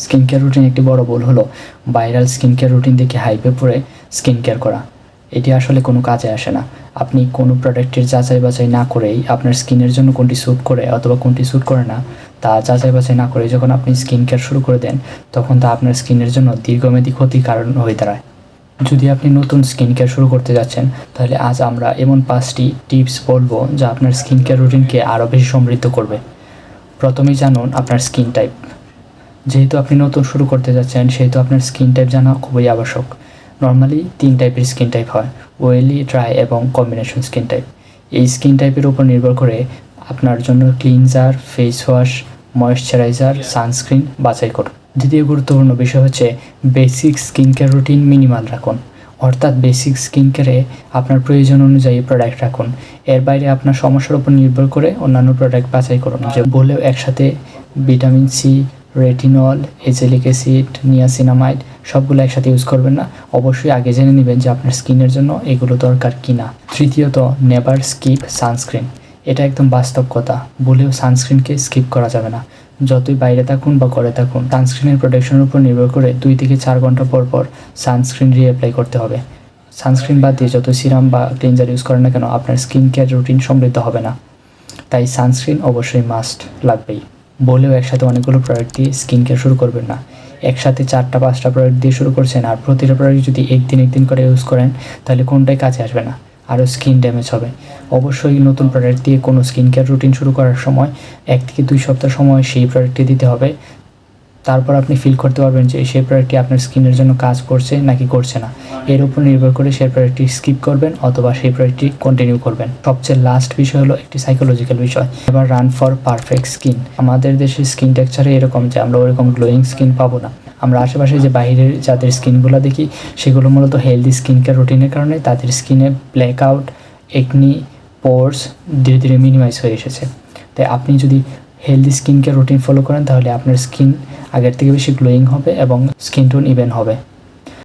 Skin care routine একটি বড় ভুল হলো ভাইরাল স্কিন কেয়ার রুটিন দেখে হাইপে পড়ে স্কিন কেয়ার করা। এটি আসলে কোনো কাজে আসে না। আপনি কোনো প্রোডাক্টের যাচাই বাছাই না করেই আপনার স্কিনের জন্য কোনটি স্যুট করে অথবা কোনটি স্যুট করে না তা যাচাই বাছাই না করে যখন আপনি স্কিন কেয়ার শুরু করে দেন, তখন তা আপনার স্কিনের জন্য দীর্ঘমেয়াদী ক্ষতির কারণ হয়ে দাঁড়ায়। যদি আপনি নতুন স্কিন কেয়ার শুরু করতে যাচ্ছেন, তাহলে আজ আমরা এমন 5টি টিপস বলবো যা আপনার স্কিন কেয়ার রুটিনকে আরও বেশি সমৃদ্ধ করবে। প্রথমেই জানুন আপনার স্কিন টাইপ। যেহেতু আপনি নতুন শুরু করতে যাচ্ছেন, সেহেতু আপনার স্কিন টাইপ জানা খুবই আবশ্যক। নর্মালি 3 টাইপের স্কিন টাইপ হয়: ওয়েলি, ড্রাই এবং কম্বিনেশন স্কিন টাইপ। এই স্কিন টাইপের উপর নির্ভর করে আপনার জন্য cleanser, face wash, moisturiser, sunscreen বাছাই করুন। দ্বিতীয় গুরুত্বপূর্ণ বিষয় হচ্ছে basic skin care routine minimal রাখুন। অর্থাৎ বেসিক স্কিন কেয়ারে আপনার প্রয়োজন অনুযায়ী প্রোডাক্ট রাখুন। এর বাইরে আপনার সমস্যার উপর নির্ভর করে অন্যান্য প্রোডাক্ট বাছাই করুন। যে বললেও একসাথে vitamin C, retinol, azelaic acid, niacinamide সবগুলো একসাথে ইউজ করবেন না। অবশ্যই আগে জেনে নেবেন যে আপনার স্কিনের জন্য এগুলো দরকার কিনা। তৃতীয়ত, নেভার স্কিপ সানস্ক্রিন। এটা একদম বাস্তব কথা, বলেও সানস্ক্রিনকে স্কিপ করা যাবে না। যতই বাইরে থাকুন বা ঘরে থাকুন, সানস্ক্রিনের প্রোটেকশনের উপর নির্ভর করে 2 থেকে 4 ঘন্টা পর পর সানস্ক্রিন রিঅ্যাপ্লাই করতে হবে। সানস্ক্রিন বাদ দিয়ে যত সিরাম বা ক্লিনজার ইউজ করেন না কেন, আপনার স্কিন কেয়ার রুটিন সমৃদ্ধ হবে না। তাই সানস্ক্রিন অবশ্যই মাস্ট লাগবেই। বলেও একসাথে অনেকগুলো প্রোডাক্ট দিয়ে স্কিন কেয়ার শুরু করবেন না। একসাথে 4টা-5টা প্রোডাক্ট দিয়ে শুরু করছেন, আর প্রতিটা প্রোডাক্ট যদি একদিন করে ইউজ করেন, তাহলে কোনটাই কাজে আসবে না, আরও স্কিন ড্যামেজ হবে। অবশ্যই নতুন প্রোডাক্ট দিয়ে কোনো স্কিন কেয়ার রুটিন শুরু করার সময় 1 থেকে 2 সপ্তাহ সময় সেই প্রোডাক্টটি দিতে হবে। তারপর আপনি ফিল করতে পারবেন যে সেই প্রোডাক্টটি আপনার স্কিনের জন্য কাজ করছে নাকি করছে না। এর উপর নির্ভর করে সেই প্রোডাক্টটি স্কিপ করবেন অথবা সেই প্রোডাক্টটি কন্টিনিউ করবেন। সবচেয়ে লাস্ট বিষয় হলো একটি সাইকোলজিক্যাল বিষয়। এবার রান ফর পারফেক্ট স্কিন। আমাদের দেশের স্কিন টেক্সচারে এরকম যে আমরা ওরকম গ্লোয়িং স্কিন পাবো না। আমরা আশেপাশে যে বাইরের যাদের স্কিনগুলো দেখি, সেগুলো মূলত হেলদি স্কিন কেয়ার রুটিনের কারণে তাদের স্কিনে ব্ল্যাক আউট, একনি, পোর্স ধীরে ধীরে মিনিমাইজ হয়ে এসেছে। তাই আপনি যদি healthy skin care routine follow করেন, তাহলে আপনার স্কিন আগের থেকে বেশি গ্লোয়িং হবে এবং স্কিন টোন ইভেন হবে।